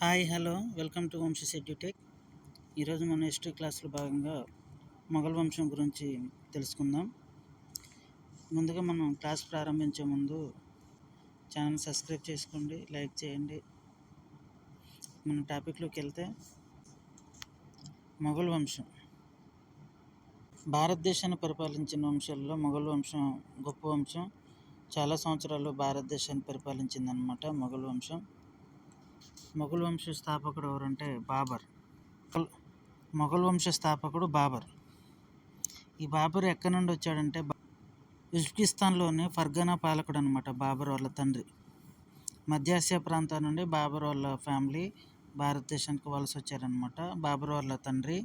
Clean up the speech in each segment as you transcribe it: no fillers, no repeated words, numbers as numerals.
Hi hello welcome to Vamsi edutech. ఈరోజు మన history క్లాస్లో భాగంగా మొఘల్ వంశం గురించి తెలుసుకుందాం. ముందుగా మనం క్లాస్ ప్రారంభించే ముందు ఛానల్ సబ్స్క్రైబ్ చేసుకోండి, లైక్ చేయండి. మన టాపిక్లోకి వెళ్తే మొఘల్ వంశం భారతదేశాన్ని పరిపాలించిన వంశాలలో మొఘల్ వంశం గొప్ప వంశం. చాలా సంవత్సరాలు భారతదేశాన్ని పరిపాలించిందనమాట మొఘల్ వంశం. మొఘల్ వంశ స్థాపకుడు ఎవరంటే బాబర్. మొఘల్ వంశ స్థాపకుడు బాబర్. ఈ బాబర్ ఎక్కడి నుండి వచ్చాడంటే ఉజ్బెకిస్తాన్లోని ఫర్గనా పాలకుడు అనమాట బాబర్ వాళ్ళ తండ్రి. మధ్యాసియా ప్రాంతం నుండి బాబర్ వాళ్ళ ఫ్యామిలీ భారతదేశానికి వలస వచ్చారనమాట. బాబర్ వాళ్ళ తండ్రి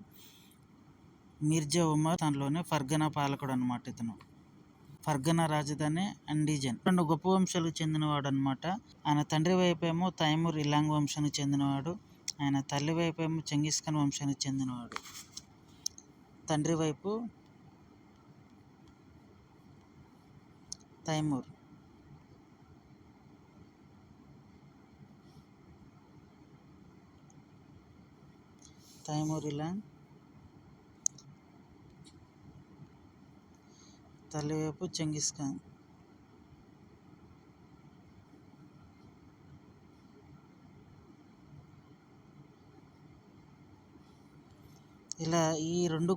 మిర్జా ఉమర్ తనలోనే ఫర్గనా పాలకుడు అనమాట. ఇతను ఫర్గనా రాజధాని అండీజన్. రెండు గొప్ప వంశాలకు చెందినవాడు అనమాట. ఆయన తండ్రి వైపు ఏమో తైమూర్ ఇలాంగ్ వంశానికి చెందినవాడు, ఆయన తల్లి వైపు ఏమో చెంగిస్ ఖాన్ వంశానికి చెందినవాడు. తండ్రి వైపు తైమూర్, ఇలాంగ్, తల్లి వైపు చెంగిస్ ఖాన్. ఇలా ఈ రెండు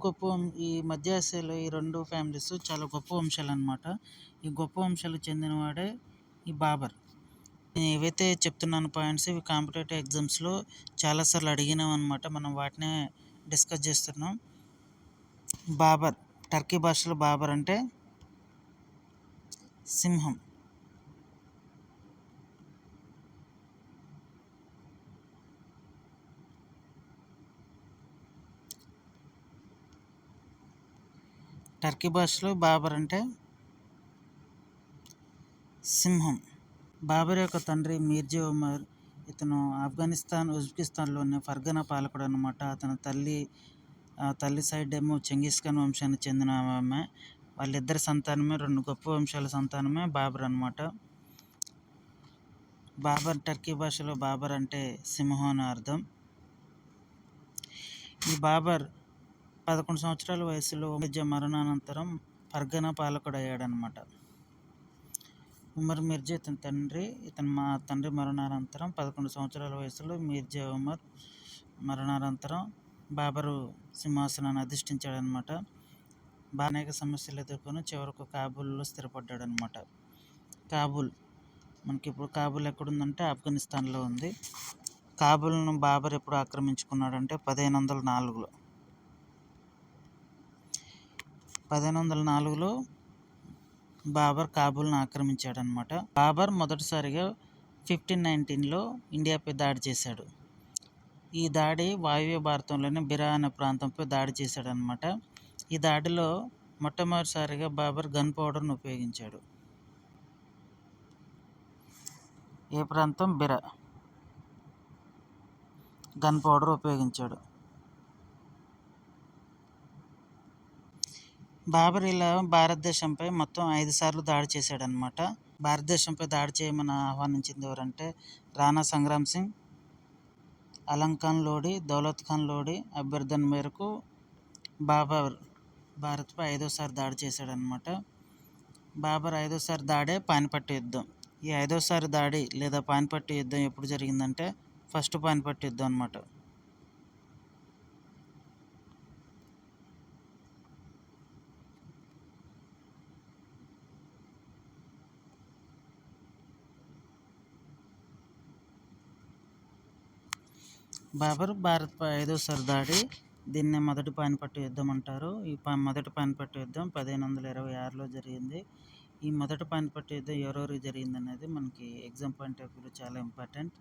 ఈ మధ్య ఆసియాలో ఈ రెండు ఫ్యామిలీస్ చాలా గొప్ప వంశాలు అనమాట. ఈ గొప్ప వంశాలకు చెందినవాడే ఈ బాబర్. నేను ఏవైతే చెప్తున్నాను పాయింట్స్, ఇవి కాంపిటేటివ్ ఎగ్జామ్స్లో చాలాసార్లు అడిగినాం అనమాట. మనం వాటినే డిస్కస్ చేస్తున్నాం. బాబర్, టర్కీ భాషలో బాబర్ అంటే సింహం. టర్కీ భాషలో బాబర్ అంటే సింహం. బాబర్ యొక్క తండ్రి మిర్జా ఉమర్. ఇతను ఆఫ్ఘనిస్తాన్, ఉజ్బెకిస్తాన్లోని ఫర్గనా పాలకుడు అనమాట. అతని తల్లి సైడ్ ఏమో చెంగిస్ ఖాన్ వంశానికి చెందిన ఆమె. వాళ్ళిద్దరి సంతానమే, రెండు గొప్ప వంశాల సంతానమే బాబర్ అనమాట. బాబర్ టర్కీ భాషలో బాబర్ అంటే సింహం అని అర్థం. ఈ బాబర్ 11 సంవత్సరాల వయసులో మిర్జా మరణానంతరం ఫర్గనా పాలకుడు అయ్యాడనమాట. ఉమర్ మిర్జా ఇతని తండ్రి మరణానంతరం 11 సంవత్సరాల వయసులో మిర్జా ఉమర్ మరణానంతరం బాబరు సింహాసనాన్ని అధిష్ఠించాడనమాట. అనేక సమస్యలు ఎదుర్కొని చివరకు కాబూల్లో స్థిరపడ్డాడనమాట. కాబూల్, మనకి ఇప్పుడు కాబూల్ ఎక్కడుందంటే ఆఫ్ఘనిస్తాన్లో ఉంది. కాబూల్ను బాబర్ ఎప్పుడు ఆక్రమించుకున్నాడంటే 1504లో. 1504లో బాబర్ కాబూల్ను ఆక్రమించాడనమాట. బాబర్ మొదటిసారిగా 1519లో ఇండియాపై దాడి చేశాడు. ఈ దాడి వాయువ్య భారతంలోని బిరా అనే ప్రాంతంపై దాడి చేశాడనమాట. ఈ దాడిలో మొట్టమొదటిసారిగా బాబర్ గన్ పౌడర్ను ఉపయోగించాడు. ఏ ప్రాంతం? బిరా. గన్ పౌడర్ ఉపయోగించాడు. బాబర్ ఇలా భారతదేశంపై మొత్తం 5 సార్లు దాడి చేశాడనమాట. భారతదేశంపై దాడి చేయమని ఆహ్వానించింది ఎవరంటే రాణా సంగ్రామ్ సింగ్, అలం ఖాన్ లోడి, దౌలత్ ఖాన్ లోడి అభ్యర్థన మేరకు బాబర్ భారత్పై 5వసారి దాడి చేశాడనమాట. బాబర్ 5వసారి దాడే పానిపట్టు యుద్ధం. ఈ 5వసారి దాడి లేదా పానిపట్టు యుద్ధం ఎప్పుడు జరిగిందంటే ఫస్ట్ పానిపట్టు యుద్ధం అనమాట. బాబర్ భారత్పై 5వసారి దాడి, దీన్నే మొదటి పానిపట్టు యుద్ధం అంటారు. ఈ మొదటి పానిపట్టు యుద్ధం 1526లో జరిగింది. ఈ మొదటి పానిపట్టు యుద్ధం ఎవరెవరికి జరిగింది అనేది మనకి ఎగ్జామ్ పాయింట్ ఆఫ్ వ్యూలో చాలా ఇంపార్టెంట్.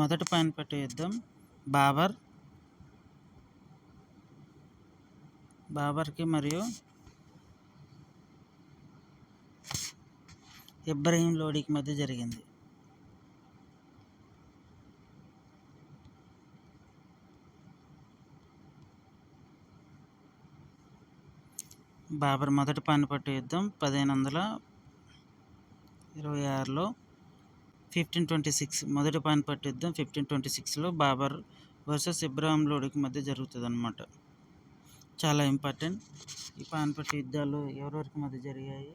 మొదటి పానిపట్టు యుద్ధం బాబర్కి మరియు ఇబ్రహీం లోడికి మధ్య జరిగింది. బాబర్ మొదటి పానిపట్టు యుద్ధం 1526లో 1526 మొదటి పానిపట్టు యుద్ధం 1526లో బాబర్ వర్సెస్ ఇబ్రాహిం లోడికి మధ్య జరుగుతుంది అనమాట. చాలా ఇంపార్టెంట్. ఈ పానిపట్టు యుద్ధాలు ఎవరెవరికి మధ్య జరిగాయి,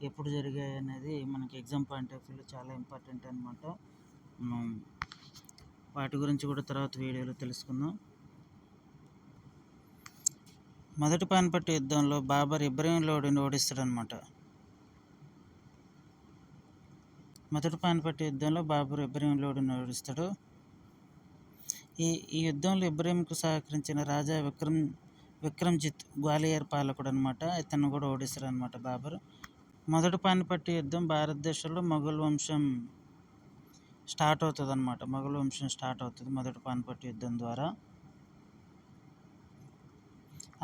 ఎప్పుడు జరిగాయి అనేది మనకి ఎగ్జామ్ పాయింట్ ఆఫ్ వ్యూలో చాలా ఇంపార్టెంట్ అనమాట. మనం వాటి గురించి కూడా తర్వాత వీడియోలో తెలుసుకుందాం. మొదటి పానిపట్టు యుద్ధంలో బాబర్ ఇబ్రాహిం లోడిని ఓడిస్తాడనమాట. మొదటి పానిపట్టు యుద్ధంలో బాబర్ ఇబ్రాహిం లోడిని ఓడిస్తాడు. ఈ యుద్ధంలో ఇబ్రాహింకు సహకరించిన రాజా విక్రమ్జిత్ గ్వాలియర్ పాలకుడు అనమాట. ఇతను కూడా ఓడిస్తాడు అనమాట బాబర్. మొదటి పానిపట్టు యుద్ధం భారతదేశంలో మొఘల్ వంశం స్టార్ట్ అవుతుంది అనమాట. మొఘల్ వంశం స్టార్ట్ అవుతుంది మొదటి పానిపట్టు యుద్ధం ద్వారా.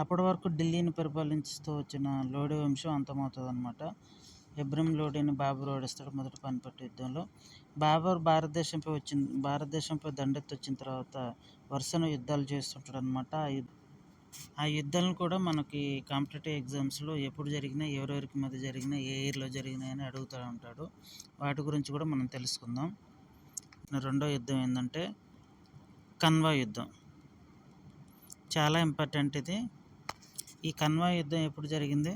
అప్పటి వరకు ఢిల్లీని పరిపాలిస్తూ వచ్చిన లోడి వంశం అంతమవుతుంది అనమాట. ఇబ్రాహిం లోడిని బాబర్ ఓడిస్తాడు మొదటి పానిపట్టు యుద్ధంలో. బాబర్ భారతదేశంపై దండెత్తి వచ్చిన తర్వాత వరుసను యుద్ధాలు చేస్తుంటాడు అనమాట. ఆ యుద్ధాలను కూడా మనకి కాంపిటేటివ్ ఎగ్జామ్స్లో ఎప్పుడు జరిగినా, ఎవరెవరికి మధ్య జరిగినా, ఏ ఇయర్లో జరిగినాయి అని అడుగుతూ ఉంటాడు. వాటి గురించి కూడా మనం తెలుసుకుందాం. రెండో యుద్ధం ఏంటంటే కన్వా యుద్ధం. చాలా ఇంపార్టెంట్ ఇది. ఈ కన్వా యుద్ధం ఎప్పుడు జరిగింది?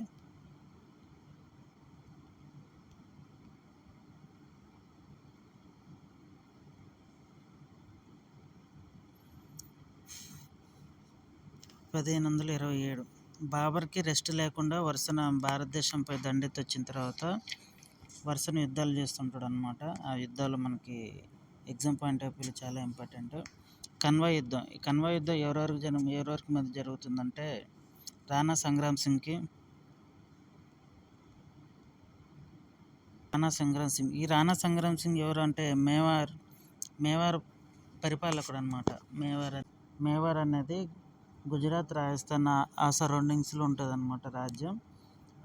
(1527). బాబర్కి రెస్ట్ లేకుండా వరుసన భారతదేశంపై దండెత్తి వచ్చిన తర్వాత వరుసను యుద్ధాలు చేస్తుంటాడు అనమాట. ఆ యుద్ధాలు మనకి ఎగ్జామ్ పాయింట్ ఆఫ్ వ్యూలో చాలా ఇంపార్టెంట్. కన్వా యుద్ధం. ఈ కన్వా యుద్ధం ఎవరెవరికి మధ్య జరుగుతుందంటే రాణా సంగ్రామ్ సింగ్. ఈ రాణా సంగ్రామ్ సింగ్ ఎవరు అంటే మేవార్ పరిపాలకుడు అనమాట. మేవార్ అనేది గుజరాత్, రాజస్థాన్ ఆ సరౌండింగ్స్లో ఉంటుంది అనమాట రాజ్యం.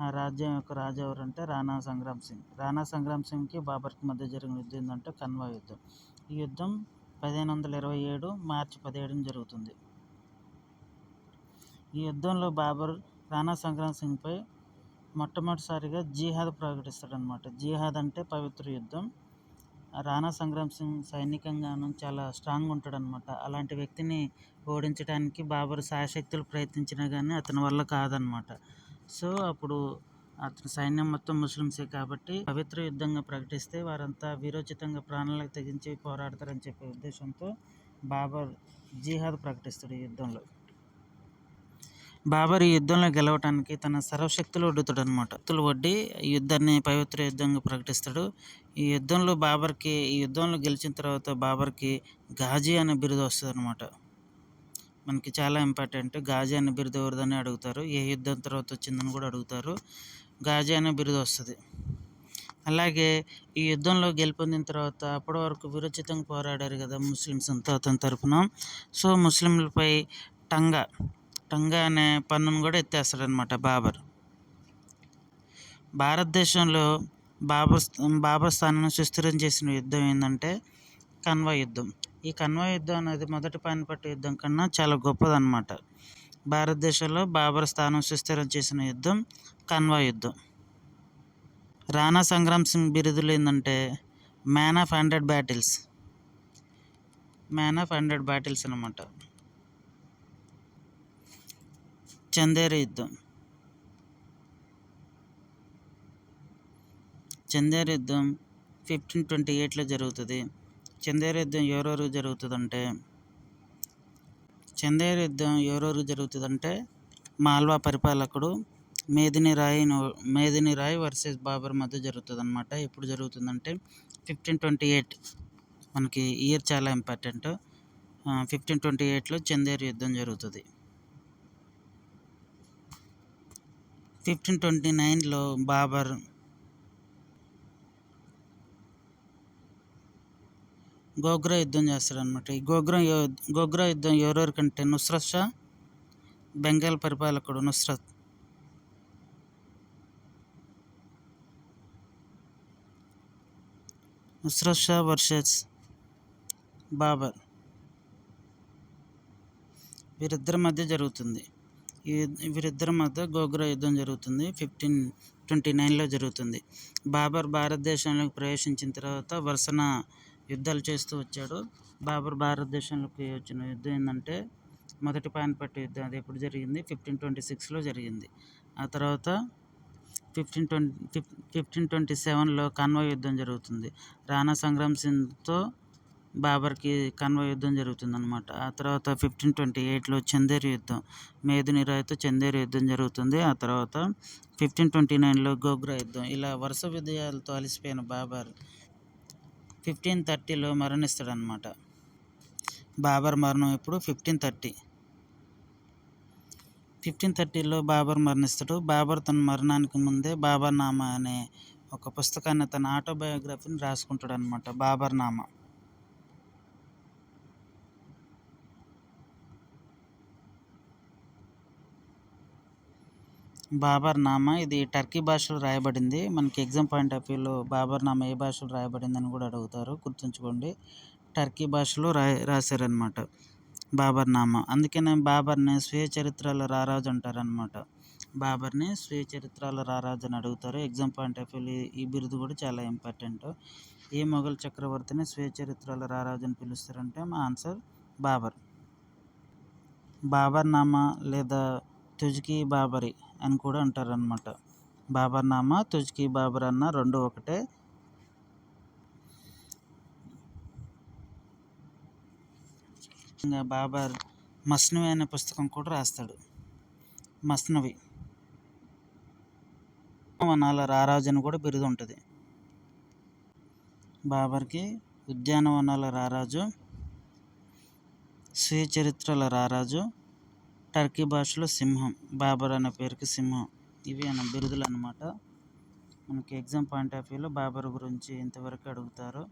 ఆ రాజ్యం యొక్క రాజు ఎవరంటే రాణా సంగ్రామ్ సింగ్. రాణా సంగ్రామ్ సింగ్కి బాబర్కి మధ్య జరిగిన యుద్ధం ఏంటంటే కన్వా యుద్ధం. ఈ యుద్ధం 1527 మార్చి 17 జరుగుతుంది. ఈ యుద్ధంలో బాబర్ రాణా సంగ్రామ్ సింగ్పై మొట్టమొదటిసారిగా జిహాద్ ప్రకటిస్తాడనమాట. జిహాద్ అంటే పవిత్ర యుద్ధం. రాణా సంగ్రామ్ సింగ్ సైనికంగాను చాలా స్ట్రాంగ్ ఉంటాడనమాట. అలాంటి వ్యక్తిని ఓడించడానికి బాబర్ శాయశక్తులు ప్రయత్నించినా కానీ అతని వల్ల కాదనమాట. సో అప్పుడు అతని సైన్యం మొత్తం ముస్లిమ్సే కాబట్టి పవిత్ర యుద్ధంగా ప్రకటిస్తే వారంతా వీరోచితంగా ప్రాణాలకు తెగించి పోరాడతారని చెప్పే ఉద్దేశంతో బాబర్ జిహాద్ ప్రకటిస్తాడు ఈ యుద్ధంలో. బాబర్ ఈ యుద్ధంలో గెలవటానికి తన సర్వశక్తులు ఒడ్డుతాడు అనమాట. ఒడ్డి ఈ యుద్ధాన్ని పవిత్ర యుద్ధంగా ప్రకటిస్తాడు. ఈ యుద్ధంలో గెలిచిన తర్వాత బాబర్కి ఘాజీ అనే బిరుదు వస్తుంది అనమాట. మనకి చాలా ఇంపార్టెంట్. ఘాజీ అనే బిరుదు ఎవరిదని అడుగుతారు. ఏ యుద్ధం తర్వాత వచ్చిందని కూడా అడుగుతారు. ఘాజీ అనే బిరుదు వస్తుంది. అలాగే ఈ యుద్ధంలో గెలుపొందిన తర్వాత అప్పటి వరకు విరోచితంగా పోరాడారు కదా ముస్లిమ్స్ అంతా అతని తరఫున. సో ముస్లింలపై టంగా అనే పన్నును కూడా ఎత్తేస్తాడనమాట బాబర్. భారతదేశంలో బాబర్ స్థానాన్ని సుస్థిరం చేసిన యుద్ధం ఏంటంటే కన్వా యుద్ధం. ఈ కన్వా యుద్ధం అనేది మొదటి పానిపట్టు యుద్ధం కన్నా చాలా గొప్పదన్నమాట. భారతదేశంలో బాబర్ స్థానం సుస్థిరం చేసిన యుద్ధం కన్వా యుద్ధం. రాణా సంగ్రామ్ సింగ్ బిరుదులు ఏంటంటే మ్యాన్ ఆఫ్ 100 బ్యాటిల్స్ అన్నమాట. చందేరు యుద్ధం 1528లో జరుగుతుంది. చందేరు యుద్ధం ఎవరెవరు జరుగుతుందంటే మాల్వా పరిపాలకుడు మేదిని రాయ్ వర్సెస్ బాబర్ మధ్య జరుగుతుంది అనమాట. ఎప్పుడు జరుగుతుందంటే 1528. మనకి ఇయర్ చాలా ఇంపార్టెంట్. 1528లో చందేరు యుద్ధం జరుగుతుంది. 1529లో బాబర్ గోగ్రా యుద్ధం చేస్తాడనమాట. ఈ గోగ్రా యుద్ధం ఎవరెవరికంటే నుస్రత్ షా, బెంగాల్ పరిపాలకుడు నుస్రత్ షా వర్సెస్ బాబర్, వీరిద్దరి మధ్య జరుగుతుంది. వీరిద్దరి మధ్య గోగ్రా యుద్ధం జరుగుతుంది. 1529లో జరుగుతుంది. బాబర్ భారతదేశంలోకి ప్రవేశించిన తర్వాత వరుసన యుద్ధాలు చేస్తూ వచ్చాడు. బాబర్ భారతదేశంలోకి వచ్చిన యుద్ధం ఏంటంటే మొదటి పానిపట్టు యుద్ధం. అది ఎప్పుడు జరిగింది? 1526లో జరిగింది. ఆ తర్వాత 1527లో కన్వా యుద్ధం జరుగుతుంది. రాణా సంగ్రామ్ సింగ్తో బాబర్కి కన్వా యుద్ధం జరుగుతుందన్నమాట. ఆ తర్వాత 1528లో చందేరి యుద్ధం, మేదిని రాయ్తో చందేరి యుద్ధం జరుగుతుంది. ఆ తర్వాత 1529లో గోగ్రా యుద్ధం. ఇలా వరుస విజయాలతో అలసిపోయిన బాబర్ 1530లో మరణిస్తాడనమాట. బాబర్ మరణం ఎప్పుడు? 1530లో బాబర్ మరణిస్తాడు. బాబర్ తన మరణానికి ముందే బాబర్ నామా అనే ఒక పుస్తకాన్ని, తన ఆటోబయోగ్రఫీని రాసుకుంటాడు అనమాట. బాబర్ నామా. బాబర్ నామా ఇది టర్కీ భాషలో రాయబడింది. మనకి ఎగ్జామ్ పాయింట్ ఆఫ్ వ్యూలో బాబర్ నామా ఏ భాషలో రాయబడిందని కూడా అడుగుతారు, గుర్తుంచుకోండి. టర్కీ భాషలో రాశారనమాట బాబర్ నామా. అందుకనే బాబర్ని స్వీయ చరిత్రల రారాజు అంటారనమాట. బాబర్ని స్వీయ చరిత్రల రారాజు అని అడుగుతారు ఎగ్జామ్ పాయింట్ ఆఫ్ వ్యూలో. ఈ బిరుదు కూడా చాలా ఇంపార్టెంట్. ఏ మొఘల్ చక్రవర్తిని స్వీయ చరిత్రల రారాజు అని పిలుస్తారంటే మా ఆన్సర్ బాబర్. బాబర్ నామా లేదా తుజ్కీ బాబరీ అని కూడా అంటారనమాట. బాబర్ నామా, తుజ్కీ బాబర్ అన్న రెండు ఒకటే. ఇంకా బాబర్ మస్నవి అనే పుస్తకం కూడా రాస్తాడు. మస్నవి వనాల రారాజు అని కూడా బిరుదు ఉంటుంది. బాబర్కి ఉద్యానవనాల రారాజు, స్వీయ చరిత్రల రారాజు, టర్కీ భాషలో సింహం, బాబర్ అనే పేరుకి సింహం. ఇవి అన్న బిరుదులు అన్నమాట. మనకి ఎగ్జామ్ పాయింట్ ఆఫ్ వ్యూలో బాబర్ గురించి ఇంతవరకు అడుగుతారు.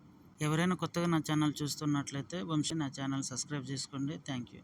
ఎవరైనా కొత్తగా నా ఛానల్ చూస్తున్నట్లయితే వంశీ నా ఛానల్ సబ్స్క్రైబ్ చేసుకోండి. Thank you.